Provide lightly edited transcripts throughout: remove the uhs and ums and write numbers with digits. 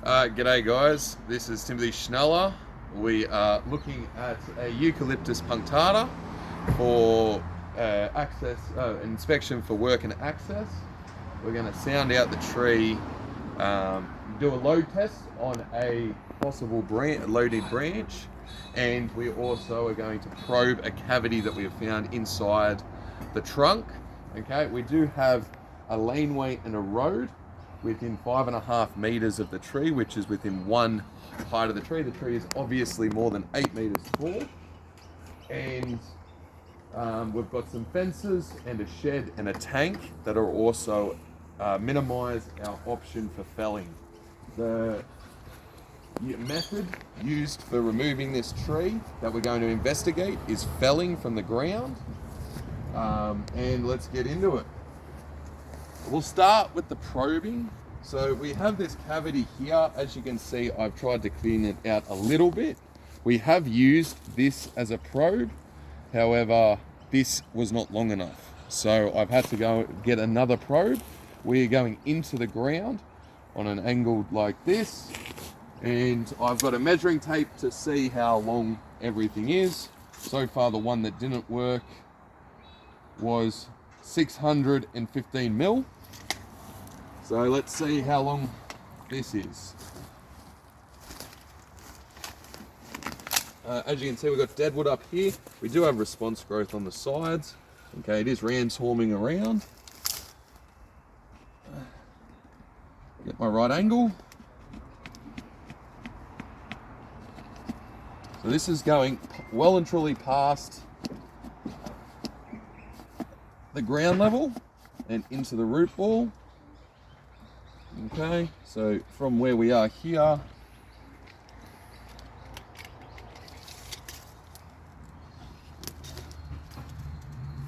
G'day guys, this is Timothy Schneller. We are looking at a Eucalyptus punctata for inspection for work and access. We're going to sound out the tree, do a load test on a possible loaded branch, and we also are going to probe a cavity that we have found inside the trunk. Okay, we do have a laneway and a road within 5.5 meters of the tree, which is within one height of the tree. The tree is obviously more than 8 meters tall, and we've got some fences and a shed and a tank that are also minimize our option for felling. The method used for removing this tree that we're going to investigate is felling from the ground, and let's get into it. We'll start with the probing. So we have this cavity here. As you can see, I've tried to clean it out a little bit. We have used this as a probe. However, this was not long enough. So I've had to go get another probe. We're going into the ground on an angle like this. And I've got a measuring tape to see how long everything is. So far, the one that didn't work was 615 mil. So let's see how long this is. As you can see, we've got deadwood up here. We do have response growth on the sides. Okay, it is ramshorming around. Get my right angle. So this is going well and truly past the ground level and into the root ball. Okay, so from where we are here,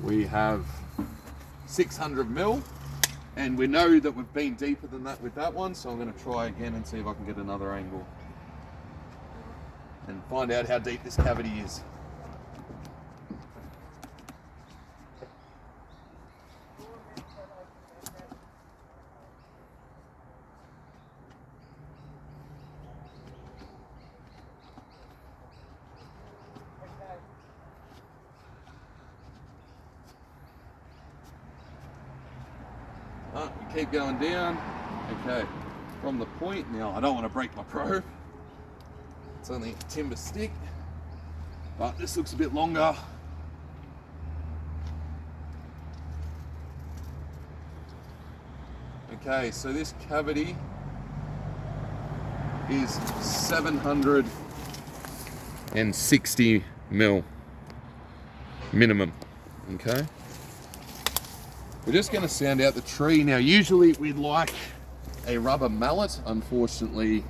we have 600 mil, and we know that we've been deeper than that with that one, so I'm going to try again and see if I can get another angle and find out how deep this cavity is. We keep going down. Okay, from the point, now I don't want to break my probe. It's only a timber stick, but this looks a bit longer. Okay, so this cavity is 760 mil minimum. Okay. We're just going to sound out the tree. Now, usually we'd like a rubber mallet. Unfortunately,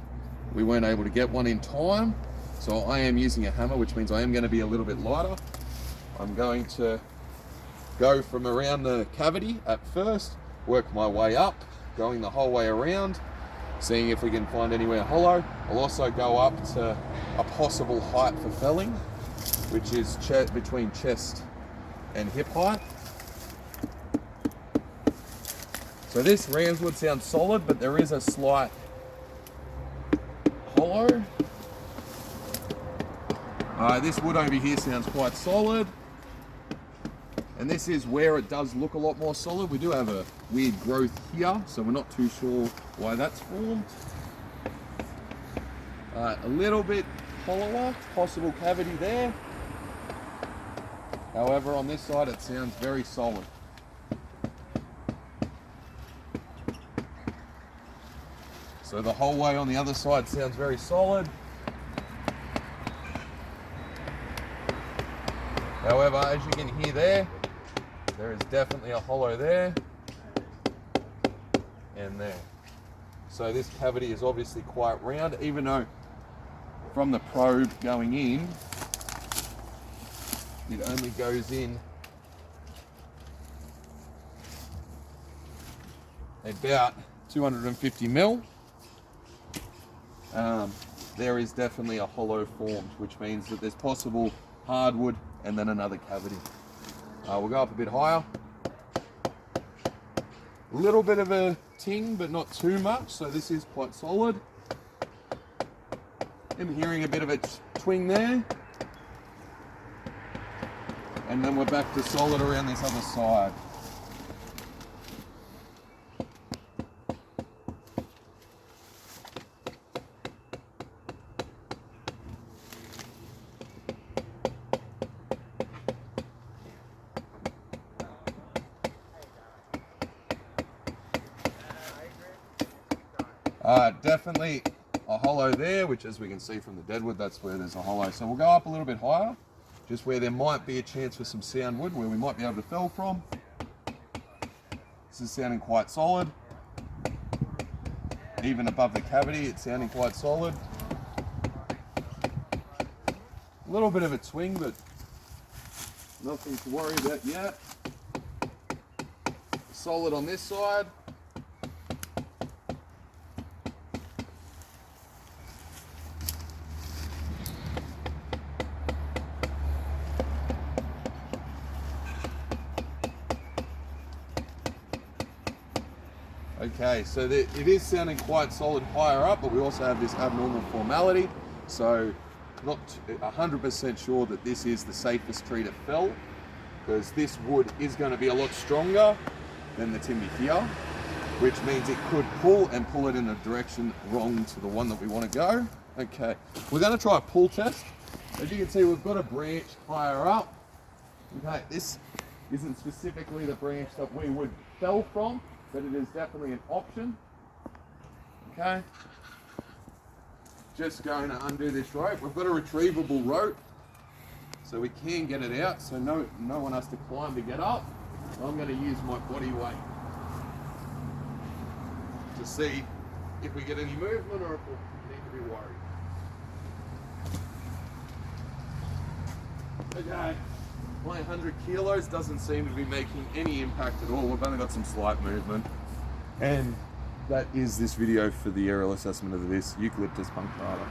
we weren't able to get one in time. So I am using a hammer, which means I am going to be a little bit lighter. I'm going to go from around the cavity at first, work my way up, going the whole way around, seeing if we can find anywhere hollow. I'll also go up to a possible height for felling, which is between chest and hip height. So this ramswood sounds solid, but there is a slight hollow. This wood over here sounds quite solid. And this is where it does look a lot more solid. We do have a weird growth here, so we're not too sure why that's formed. A little bit hollower, possible cavity there. However, on this side it sounds very solid. So the whole way on the other side sounds very solid. However, as you can hear there is definitely a hollow there and there. So this cavity is obviously quite round, even though from the probe going in, it only goes in about 250 mil. There is definitely a hollow formed, which means that there's possible hardwood and then another cavity. We'll go up a bit higher. A little bit of a ting, but not too much, so this is quite solid. I'm hearing a bit of a twing there. And then we're back to solid around this other side. Definitely a hollow there, which as we can see from the deadwood, that's where there's a hollow. So we'll go up a little bit higher, just where there might be a chance for some sound wood, where we might be able to fell from. This is sounding quite solid. Even above the cavity, it's sounding quite solid. A little bit of a twing, but nothing to worry about yet. Solid on this side. Okay, so it is sounding quite solid higher up, but we also have this abnormal formality. So not 100% sure that this is the safest tree to fell, because this wood is going to be a lot stronger than the timber here, which means it could pull it in a direction wrong to the one that we want to go. Okay, we're going to try a pull test. As you can see, we've got a branch higher up. Okay, this isn't specifically the branch that we would fell from, but it is definitely an option. Okay, just going to undo this rope. We've got a retrievable rope, so we can get it out, so no one has to climb to get up. I'm going to use my body weight to see if we get any movement or if we need to be worried. Okay, my 100 kilos doesn't seem to be making any impact at all. We've only got some slight movement. And that is this video for the aerial assessment of this Eucalyptus punctata.